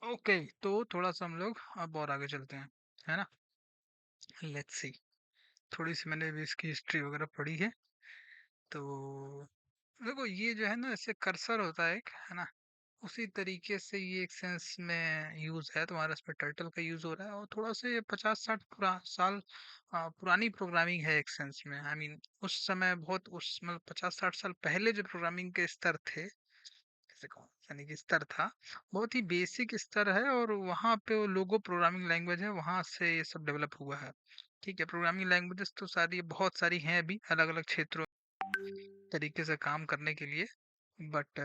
Okay, तो थोड़ा सा हम लोग अब और आगे चलते हैं, है ना? Let's see. थोड़ी सी मैंने भी इसकी हिस्ट्री वगैरह पढ़ी है। तो देखो, ये जो है ना, इससे कर्सर होता है एक, है ना? उसी तरीके से ये एक सेंस में यूज है, तुम्हारा इसमें टर्टल का यूज हो रहा है, और थोड़ा से 50-60 साल पुरानी प्रोग्रामिंग है एक सेंस में। आई मीन उस समय बहुत, उस मतलब 50-60 साल पहले जो प्रोग्रामिंग के स्तर थे, कैसे कहूँ, यानी कि स्तर था, बहुत ही बेसिक स्तर है, और वहाँ पे वो लोगो प्रोग्रामिंग लैंग्वेज है, वहाँ से ये सब डेवलप हुआ है। ठीक है, प्रोग्रामिंग लैंग्वेजेस तो सारी बहुत सारी हैं अभी अलग अलग क्षेत्रों तरीके से काम करने के लिए, but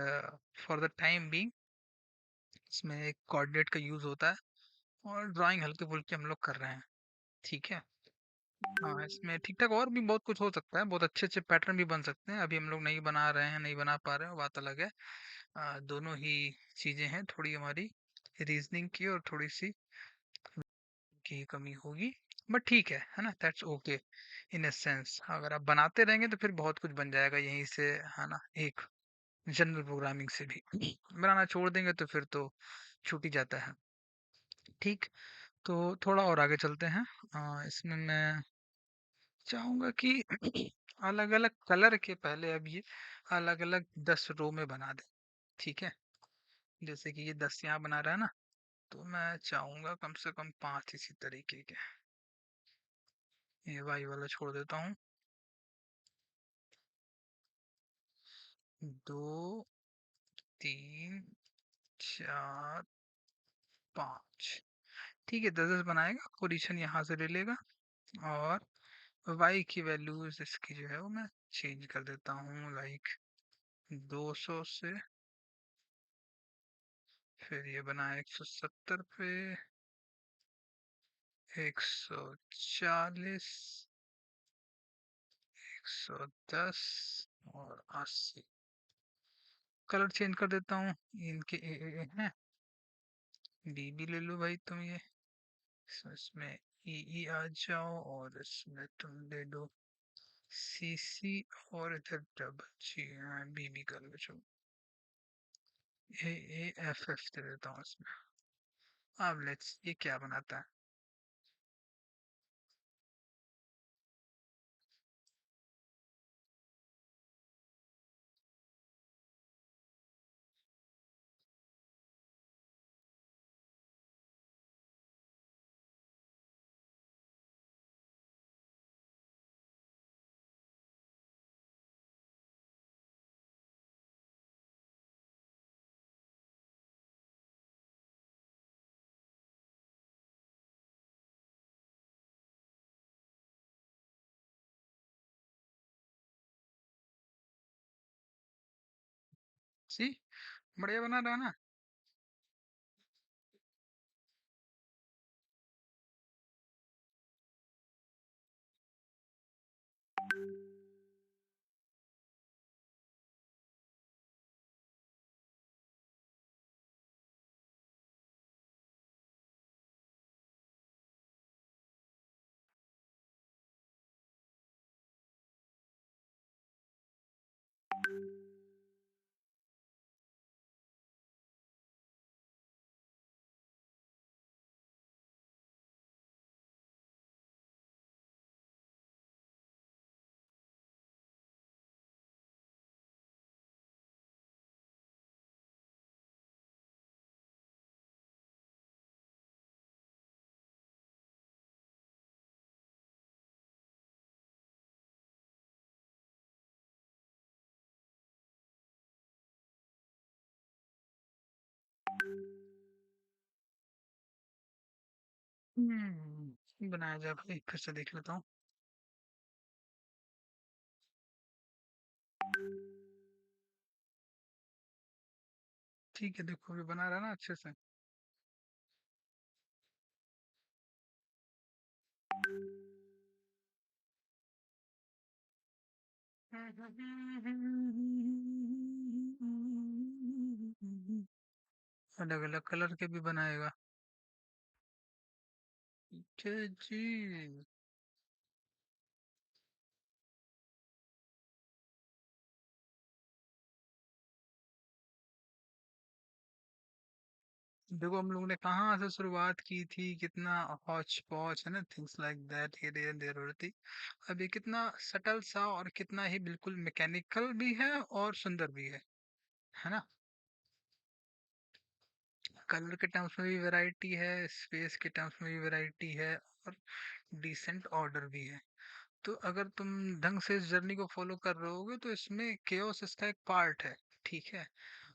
for the time being इसमें एक कोऑर्डिनेट का यूज होता है, और ड्राइंग हल्के फुल्के हम लोग कर रहे हैं। ठीक है। हाँ, इसमें ठीक ठाक और भी बहुत कुछ हो सकता है, बहुत अच्छे अच्छे पैटर्न भी बन सकते हैं, अभी हम लोग नहीं बना रहे हैं, नहीं बना पा रहे हैं, वो बात अलग है। दोनों ही चीजें हैं, थोड़ी हमारी रीजनिंग की और थोड़ी सी की कमी होगी, बट ठीक है ना? That's okay. In a sense अगर आप बनाते रहेंगे तो फिर बहुत कुछ बन जाएगा यहीं से, है ना? एक जनरल प्रोग्रामिंग से भी बनाना छोड़ देंगे तो फिर तो छूट ही जाता है। ठीक। तो थोड़ा और आगे चलते हैं। इसमें मैं चाहूंगा कि अलग अलग कलर के पहले अब ये अलग अलग 10 रो में बना दे। ठीक है, जैसे कि ये 10 यहाँ बना रहा है ना, तो मैं चाहूंगा कम से कम 5 इसी तरीके के। ये वाई वाला छोड़ देता हूँ। 2, 3, 4, 5। ठीक है, 10-10 बनाएगा, पोजीशन यहाँ से ले लेगा, और वाई की वैल्यूज इसकी जो है वो मैं चेंज कर देता हूँ, लाइक 200 से, फिर ये बना 170 पे, 140, 110 और 80। कलर चेंज कर देता हूँ, इनके ए हैं। बी भी ले लो भाई तुम ये, इसमें ई आ जाओ, और इसमें तुम ले लो सी सी, और इधर डबल जी, बी भी कर लो, चलो ए एफ एफ दे देता हूँ इसमें। अब लेट्स, ये क्या बनाता है? सी, बढ़िया बना रहा है ना? बनाया जाए भाई, फिर से देख लेता हूँ। ठीक है, देखो अभी बना रहा है ना अच्छे से। अलग अलग कलर के भी बनाएगा। ठीक जी। देखो हम लोगों ने कहाँ से शुरुआत की थी, कितना हौच पौच है ना, थिंग्स लाइक दैट, ये देर होती। अब ये कितना सटल सा और कितना ही बिल्कुल मैकेनिकल भी है और सुंदर भी है ना। कलर के टर्म्स में भी वैरायटी है, स्पेस के टर्म्स में भी वैरायटी है, और डिसेंट ऑर्डर भी है। तो अगर तुम ढंग से इस जर्नी को फॉलो कर रहे होगे तो इसमें केओस इसका एक पार्ट है, ठीक है।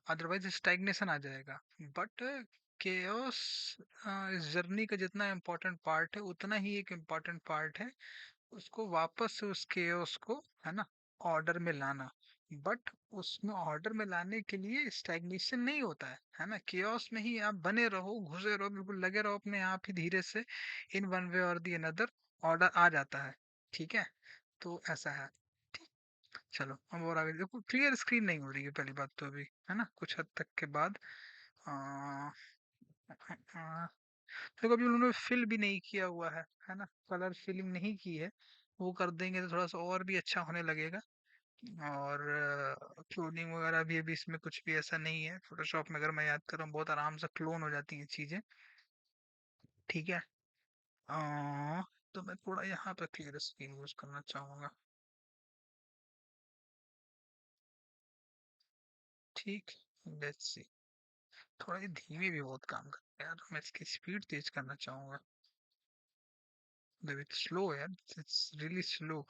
अदरवाइज स्टैग्नेशन आ जाएगा। बट केओस इस जर्नी का जितना इम्पोर्टेंट पार्ट है उतना ही एक इम्पोर्टेंट पार्ट है उसको वापस से उस केओस को, है ना, ऑर्डर में लाना। बट उसमें ऑर्डर में लाने के लिए स्टैग्नेशन नहीं होता है ना, केओस में ही आप बने रहो, घुसे रहो, बिल्कुल लगे रहो अपने आप ही, धीरे से इन वन वे और दी अनदर ऑर्डर आ जाता है, ठीक है। तो ऐसा है। ठीक। चलो अब और आगे देखो, क्लियर स्क्रीन नहीं हो रही है पहली बात तो अभी, है ना, कुछ हद तक के बाद। आ, देखो अभी उन्होंने फिल भी नहीं किया हुआ है ना, कलर फिलिंग नहीं की है। वो कर देंगे तो थोड़ा सा और भी अच्छा होने लगेगा। और क्लोनिंग वगैरह भी अभी इसमें कुछ भी ऐसा नहीं है, फोटोशॉप में अगर मैं याद करूँ बहुत आराम से क्लोन हो जाती हैं चीजें, ठीक है। तो मैं थोड़ा यहाँ पे क्लियर स्क्रीन यूज करना चाहूंगा। ठीक। Let's see. थोड़ा ये धीमे भी बहुत काम करता है यार, मैं इसकी स्पीड तेज करना चाहूंगा। इट्स स्लो यार, इट्स रियली स्लो।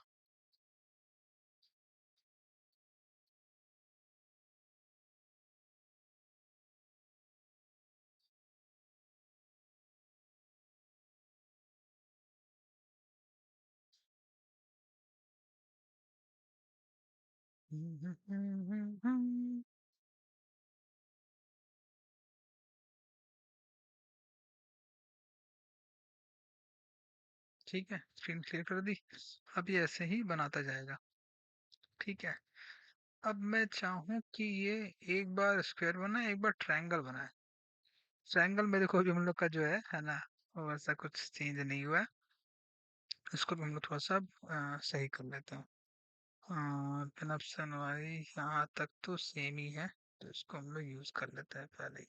ठीक है, स्क्रीन क्लियर कर दी। अब ये ऐसे ही बनाता जाएगा, ठीक है। अब मैं चाहूँ कि ये एक बार स्क्वायर बनाए, एक बार ट्रायंगल बनाए। ट्रायंगल में देखो अभी हम लोग का जो है ना, वो ऐसा कुछ चेंज नहीं हुआ है। इसको भी हम लोग थोड़ा सा सही कर लेते हैं। पिन ऑप्शन वाली यहाँ तक तो सेम ही है, तो इसको हम लोग यूज कर लेते हैं पहले ही,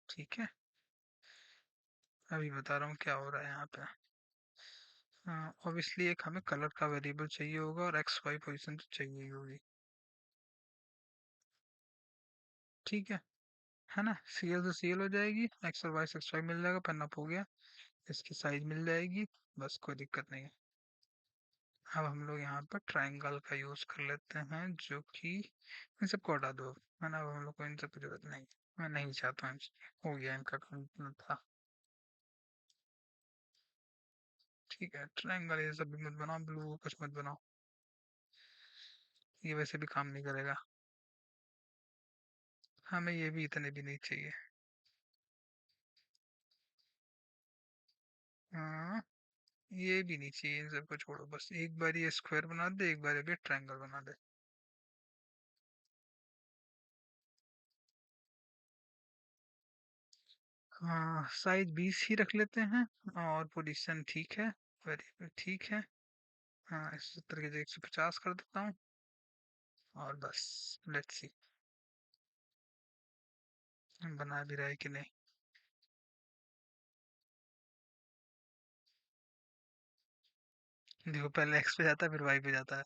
ठीक है। अभी बता रहा हूँ क्या हो रहा है यहाँ पे। ऑब्वियसली एक हमें कलर का वेरिएबल चाहिए होगा और एक्स वाई पोजीशन तो चाहिए ही होगी, ठीक है ना। सीएल तो सीएल हो जाएगी, एक्स वाई मिल जाएगा, पेन अप हो गया। इसकी साइज मिल जाएगी, बस कोई दिक्कत नहीं है। अब हम लोग यहाँ पर ट्रायंगल का यूज कर लेते हैं, जो कि इन सबको हटा दो, है ना। अब हम लोग को इन सब की जरूरत नहीं, मैं नहीं चाहता हूँ हो गया इनका काम इतना था, ठीक है। ट्रायंगल ये सब भी मत बनाओ, ब्लू कुछ मत बनाओ, ये वैसे भी काम नहीं करेगा। हमें ये भी इतने भी नहीं चाहिए। हाँ, ये भी नहीं चाहिए, इन सबको छोड़ो, बस एक बार ये स्क्वायर बना दे, एक बार ये ट्रायंगल बना दे। हाँ, साइज 20 ही रख लेते हैं, और पोजीशन ठीक है, वेरिएबल ठीक है। हाँ, इस 70 की जगह 150 कर देता हूँ, और बस लेट्स सी बना भी रहा है कि नहीं। देखो पहले एक्स पे जाता है फिर वाई पे जाता है।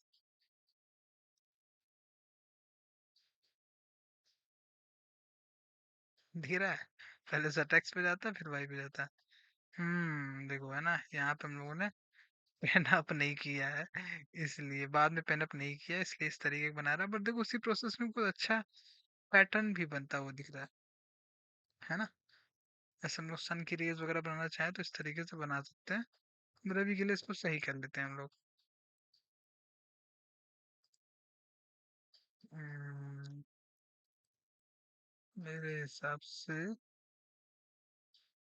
धीरा है, पहले सेट एक्स पे जाता है फिर वाई पे जाता है। देखो है ना, यहाँ पे हम लोगों ने पेन अप नहीं किया है, इसलिए बाद में पेन अप नहीं किया, इसलिए इस तरीके का बना रहा है। बट देखो उसी प्रोसेस में कुछ अच्छा पैटर्न भी बनता हुआ दिख रहा है ना। ऐसे हम लोग सन की रेज वगैरह बनाना चाहें तो इस तरीके से बना सकते हैं। मेरे अभी के लिए इसको सही कर लेते हैं हम लोग। हम्म, मेरे हिसाब से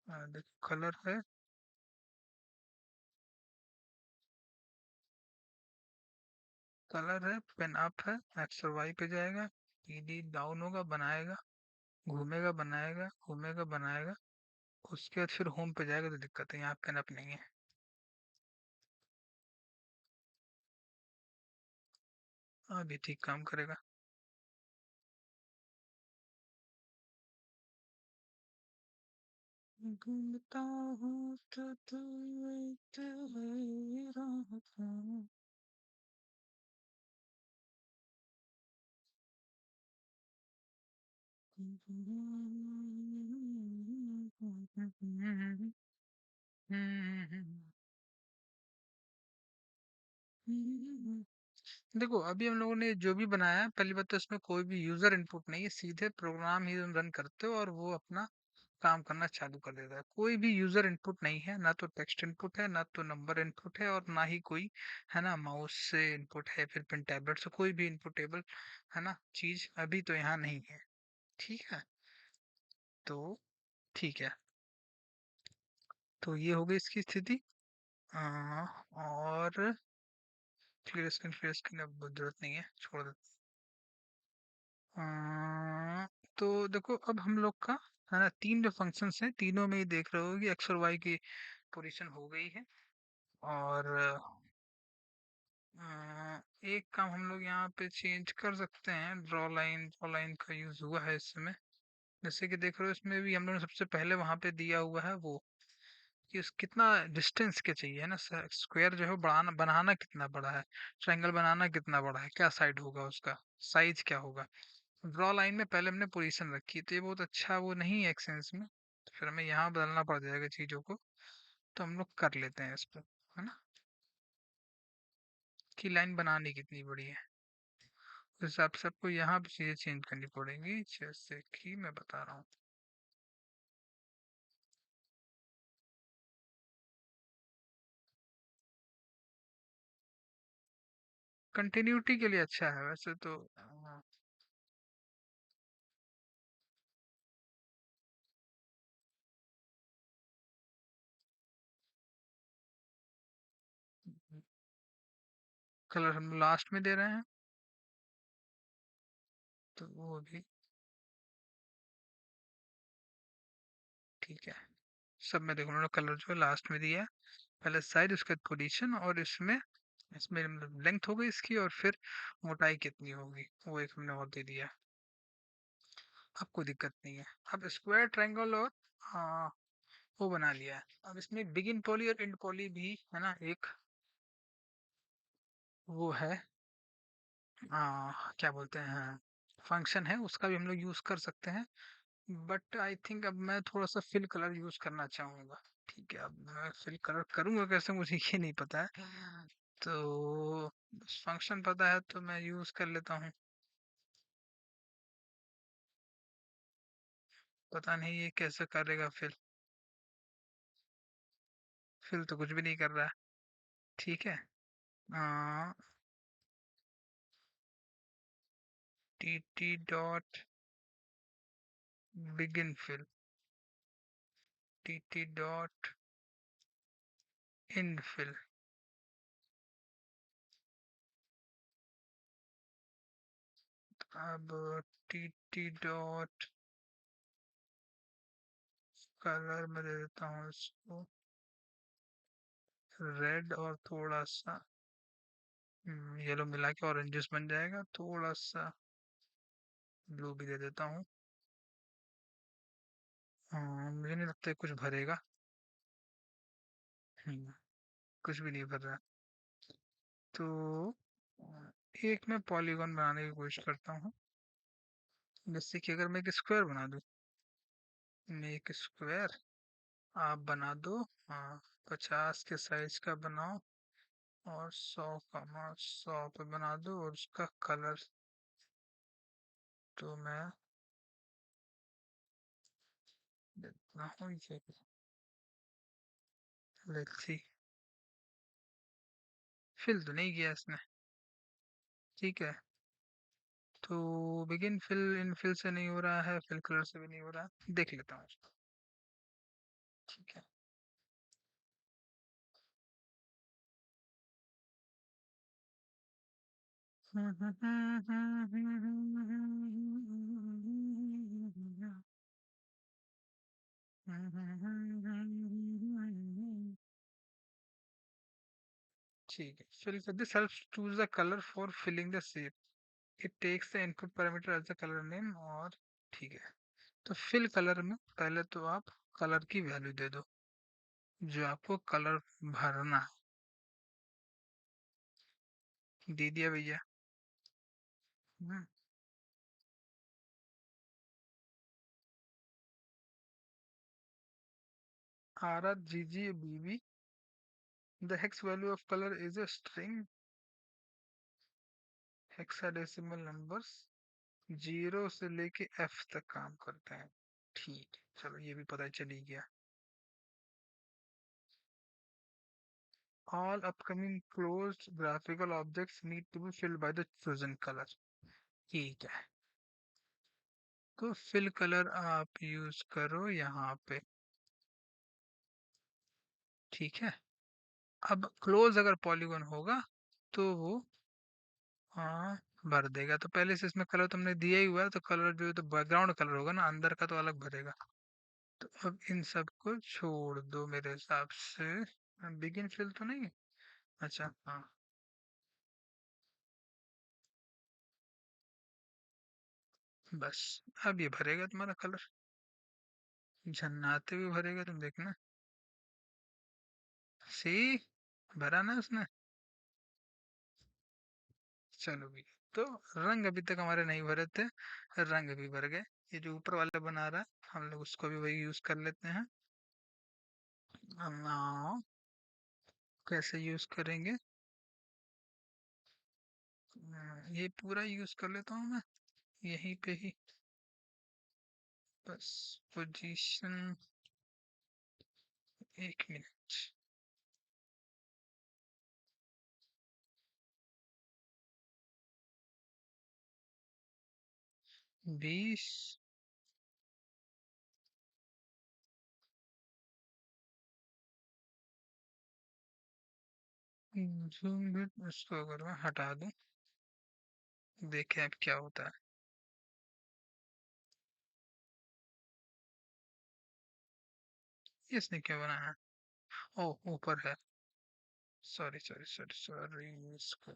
देखो कलर है, कलर है, पेन अप है, एक्स और वाई पे जाएगा, पीडी डाउन होगा बनाएगा, घूमेगा बनाएगा, घूमेगा बनाएगा, उसके बाद फिर होम पे जाएगा, तो दिक्कत है, यहाँ पेन अप नहीं है। अभी ठीक काम करेगा। घूमता हूँ तो तू एक है राह पे। देखो अभी हम लोगों ने जो भी बनाया है, पहली बात तो इसमें कोई भी यूजर इनपुट नहीं है, सीधे प्रोग्राम ही रन करते हो और वो अपना काम करना चालू कर देता है। कोई भी यूजर इनपुट नहीं है, ना तो टेक्स्ट इनपुट है, ना तो नंबर इनपुट है, और ना ही कोई है ना माउस से इनपुट है, फिर पिन टैबलेट से कोई भी इनपुटेबल है ना चीज अभी तो यहाँ नहीं है। ठीक है। तो ठीक है, तो ये हो गई इसकी स्थिति। और क्लियर स्क्रीन अब जरूरत नहीं है, छोड़ देते हैं। तो देखो अब हम लोग का है ना तीन जो फंक्शंस हैं, तीनों में ही देख रहे हो कि एक्स और वाई की पोजीशन हो गई है। और एक काम हम लोग यहाँ पे चेंज कर सकते हैं, ड्रॉ लाइन का यूज हुआ है इस समय। जैसे कि देख रहे हो इसमें भी हम लोगों ने सबसे पहले वहां पे दिया हुआ है वो कि उस कितना डिस्टेंस के चाहिए है ना, स्क्वायर जो है वो बढ़ाना बनाना कितना बड़ा है, ट्रायंगल बनाना कितना बड़ा है, क्या साइड होगा उसका, साइज क्या होगा। ड्रॉ लाइन में पहले हमने पोजीशन रखी है, तो ये बहुत अच्छा वो नहीं है एक सेंस में, तो फिर हमें यहाँ बदलना पड़ जाएगा चीजों को। तो हम लोग कर लेते हैं इसको, है ना, कि लाइन बनानी कितनी बड़ी है, उस हिसाब से आपको यहाँ भी चीजें चेंज करनी पड़ेंगी, जैसे कि मैं बता रहा हूँ। कंटिन्यूटी के लिए अच्छा है वैसे तो। कलर हम लास्ट में दे रहे हैं, तो वो भी ठीक है। सब में देखो उन्होंने कलर जो है लास्ट में दिया है, पहले साइज उसके बाद पोजीशन, और इसमें इसमें मतलब लेंथ हो गई इसकी, और फिर मोटाई कितनी होगी वो एक हमने और दे दिया। अब कोई दिक्कत नहीं है। अब स्क्वायर ट्रायंगल और हाँ वो बना लिया है। अब इसमें बिगिन पॉली और एंड पॉली भी है ना एक वो है, क्या बोलते हैं, फंक्शन है, उसका भी हम लोग यूज कर सकते हैं। बट आई थिंक अब मैं थोड़ा सा फिल कलर यूज करना चाहूंगा। ठीक है, अब मैं फिल कलर करूंगा कैसे मुझे ये नहीं पता है, तो फंक्शन पता है तो मैं यूज कर लेता हूँ। पता नहीं ये कैसे करेगा फिल, फिल तो कुछ भी नहीं कर रहा है। ठीक है। T T dot begin fill, T T dot end fill. अब टी टी डॉट कलर में दे देता हूँ इसको रेड, और थोड़ा सा येलो मिला के ऑरेंजेस बन जाएगा, थोड़ा सा ब्लू भी दे देता हूँ। मुझे नहीं लगता है कुछ भरेगा। हम्म, कुछ भी नहीं भर रहा। तो एक मैं पॉलीगॉन बनाने की कोशिश करता हूँ, जैसे कि अगर मैं एक स्क्वायर बना दूँ, मैं एक स्क्वायर आप बना दो। हाँ, 50 के साइज का बनाओ, और 100 पे बना दो, और उसका कलर तो मैं देता हूँ ये, लेट्स सी, फिल तो नहीं किया इसने। ठीक है, तो बिगिन फिल इन फिल से नहीं हो रहा है, फिल कलर से भी नहीं हो रहा है, देख लेता हूँ उसको। ठीक है। ठीक है, fill कर this helps choose the color for filling the shape. It takes the input parameter as the color name, और ठीक है। तो फिल कलर में पहले तो आप कलर की वैल्यू दे दो जो आपको कलर भरना है। दे दिया भैया। Hmm, R G G BB the hex value of colour is a string hexadecimal numbers zero से लेके एफ तक काम करते हैं। ठीक है, चलो ये भी पता चल ही गया। All upcoming closed graphical objects need to be filled by the chosen color। ठीक है, तो फिल कलर आप यूज करो यहाँ पे। ठीक है, अब क्लोज अगर पॉलीगॉन होगा तो वो हाँ भर देगा। तो पहले से इसमें कलर तुमने दिया ही हुआ है, तो कलर जो है तो बैकग्राउंड कलर होगा ना, अंदर का तो अलग भरेगा। तो अब इन सब को छोड़ दो मेरे हिसाब से। बिगिन फिल तो नहीं है? अच्छा हाँ, बस अब ये भरेगा तुम्हारा कलर, झन्नाते हुए भरेगा, तुम देखना। सी, भरा ना उसने। चलो भी, तो रंग अभी तक हमारे नहीं भरे थे, रंग भी भर गए। ये जो ऊपर वाला बना रहा है हम लोग उसको भी वही यूज कर लेते हैं। नाउ कैसे यूज करेंगे? ये पूरा यूज कर लेता हूँ मैं यहीं पे ही। बस पोजीशन, एक मिनट। 20। जूम भी उसको अगर मैं हटा दूं, देखें अब क्या होता है। इसने क्या बनाया है? ओ ऊपर है। सॉरी सॉरी सॉरी सॉरी, इसको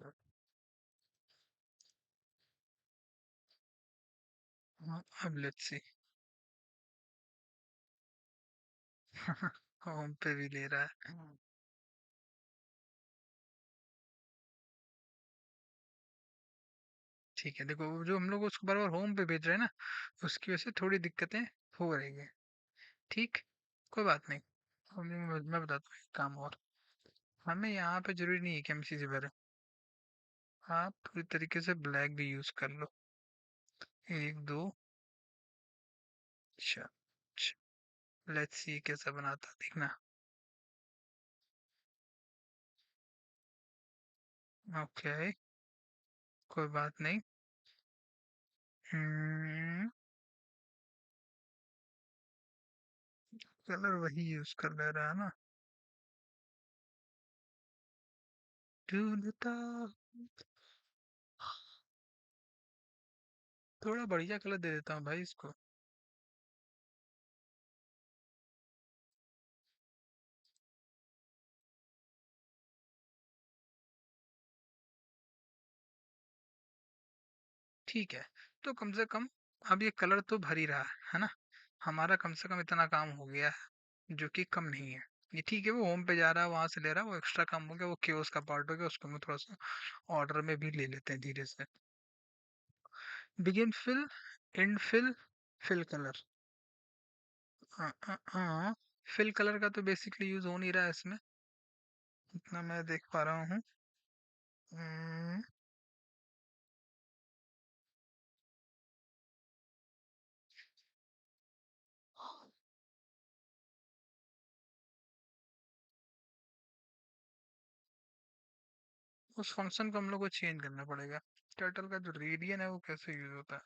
हाँ, अब लेट्स सी। होम पे भी ले रहा है। ठीक है, देखो जो हम लोग उसको बार बार होम पे भेज रहे हैं ना, उसकी वजह से थोड़ी दिक्कतें हो रही है। ठीक, कोई बात नहीं। मैं बताता हूँ एक काम और। हमें यहाँ पे जरूरी नहीं है कि हम इसी से भरें, आप पूरी तरीके से ब्लैक भी यूज कर लो। एक दो, अच्छा, लेट्स सी कैसा बनाता है, देखना। ओके, कोई बात नहीं। हम्म, कलर वही यूज कर ले रहा है ना। ढूंढता, थोड़ा बढ़िया कलर दे देता हूँ भाई इसको। ठीक है, तो कम से कम अब ये कलर तो भर ही रहा है ना। हमारा कम से कम इतना काम हो गया है, जो कि कम नहीं है। ये ठीक है, वो होम पे जा रहा है वहां से ले रहा है, वो एक्स्ट्रा काम हो गया, वो केओस का पार्ट हो गया, उसको हम थोड़ा सा ऑर्डर में भी ले लेते हैं धीरे से। Begin fill, end fill, fill colour. Fill colour का तो बेसिकली यूज हो नहीं रहा है इसमें, इतना मैं देख पा रहा हूँ। हम्म, उस फंक्शन को हम लोग को चेंज करना पड़ेगा। टर्टल का जो रेडियन है वो कैसे यूज होता है?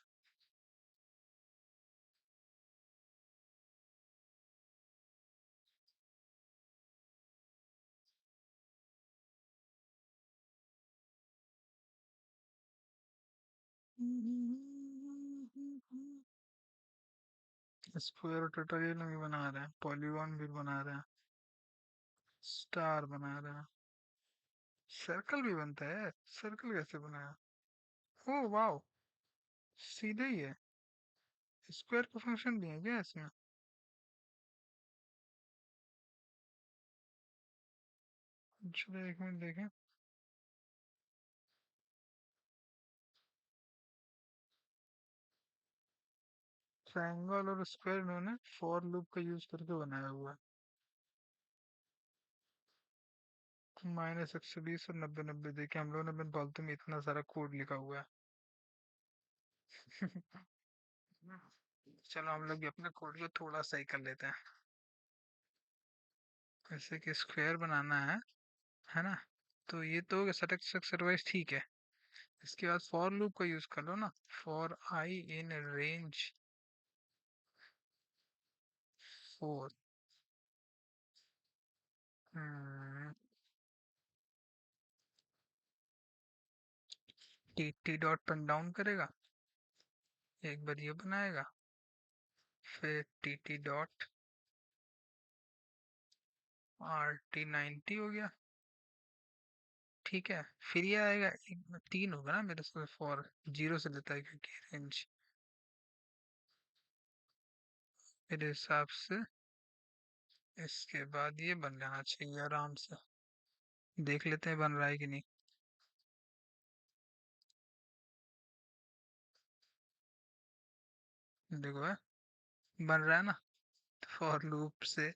स्क्वायर ट्यूटोरियल भी बना रहे हैं, पॉलीगॉन भी बना रहे हैं, स्टार बना रहे हैं, सर्कल भी बनता है। सर्कल कैसे बनाया? ओ वाओ, सीधे ही है। स्क्वायर का फंक्शन भी है क्या इसमें? चलो एक मिनट देखें। ट्रायंगल और स्क्वायर इन्होंने फॉर लूप का यूज करके बनाया हुआ है। -120 और 90 90 देखिए हम लोगों ने बिन फालतू में इतना सारा कोड लिखा हुआ है। चलो हम लोग भी अपने कोड को थोड़ा सही कर लेते हैं। जैसे कि स्क्वायर बनाना है ना? तो ये तो स्ट्रक्चर वाइज ठीक है। इसके बाद फॉर लूप का यूज कर लो ना। For I in range 4। T T dot pin down करेगा, एक बार ये बनाएगा, फिर टी टी डॉट RT90 हो गया। ठीक है, फिर ये आएगा 3 होगा ना मेरे से, फॉर 0 से लेता है क्योंकि रेंज, मेरे हिसाब से इसके बाद ये बन जाना चाहिए आराम से। देख लेते हैं बन रहा है कि नहीं। देखो है, बन रहा है ना? फॉर लूप से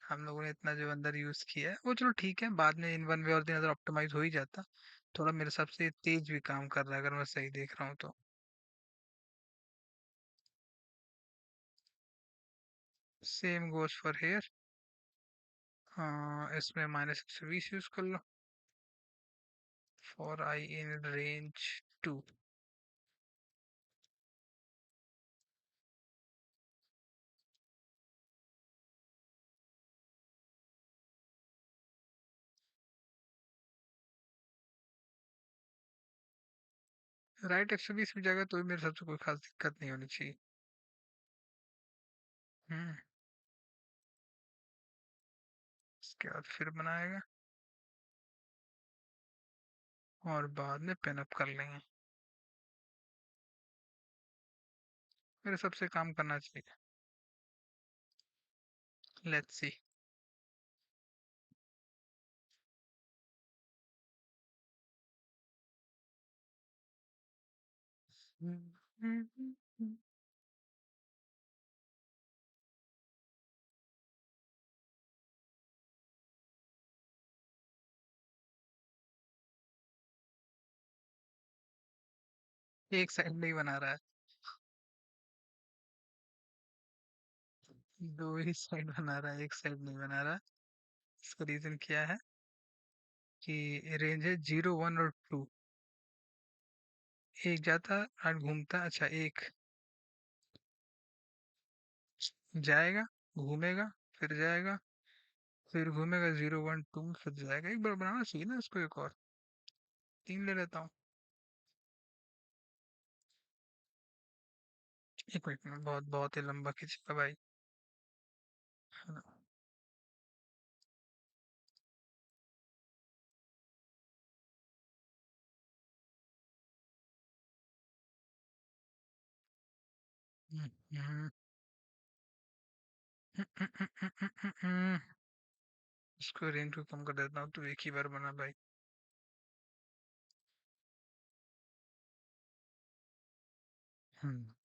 हम लोगों ने इतना जो अंदर यूज किया है वो चलो ठीक है, बाद में इन वन वे और दिन अदर ऑप्टिमाइज हो ही जाता। थोड़ा मेरे हिसाब से ये तेज भी काम कर रहा है अगर मैं सही देख रहा हूँ तो। Same goes for here. हाँ, इसमें -120 यूज कर लो। For I in range 2। Right 120 भी जाएगा तो भी मेरे हिसाब से कोई खास दिक्कत नहीं होनी चाहिए। हम्म। इसके बाद फिर बनाएगा और बाद में पिन अप कर लेंगे। मेरे सबसे काम करना चाहिए। Let's see. एक साइड नहीं बना रहा है, दो ही साइड बना रहा है, एक साइड नहीं बना रहा। इसका रीजन क्या है कि रेंज है 0 1 और 2। एक जाता और घूमता, अच्छा एक जाएगा, घूमेगा, फिर जाएगा, फिर घूमेगा 0 1 2 फिर जाएगा। एक बार बनाना चाहिए ना इसको, एक और 3 ले लेता हूँ। एक मिनट में, बहुत बहुत ही लंबा खींचेगा भाई, है ना? हम्म, हम्म, इसको रेंज को कम कर देता हूँ तो एक ही बार बना भाई।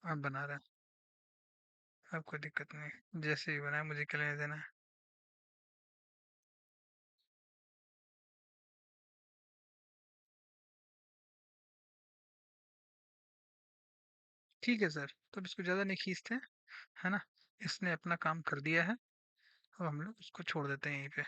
अब बना रहा है। अब कोई दिक्कत नहीं, जैसे ही बनाए मुझे क्या लेने देना है। ठीक है सर, तो अब इसको ज़्यादा नहीं खींचते हैं, है ना? इसने अपना काम कर दिया है, अब हम लोग इसको छोड़ देते हैं यहीं पे।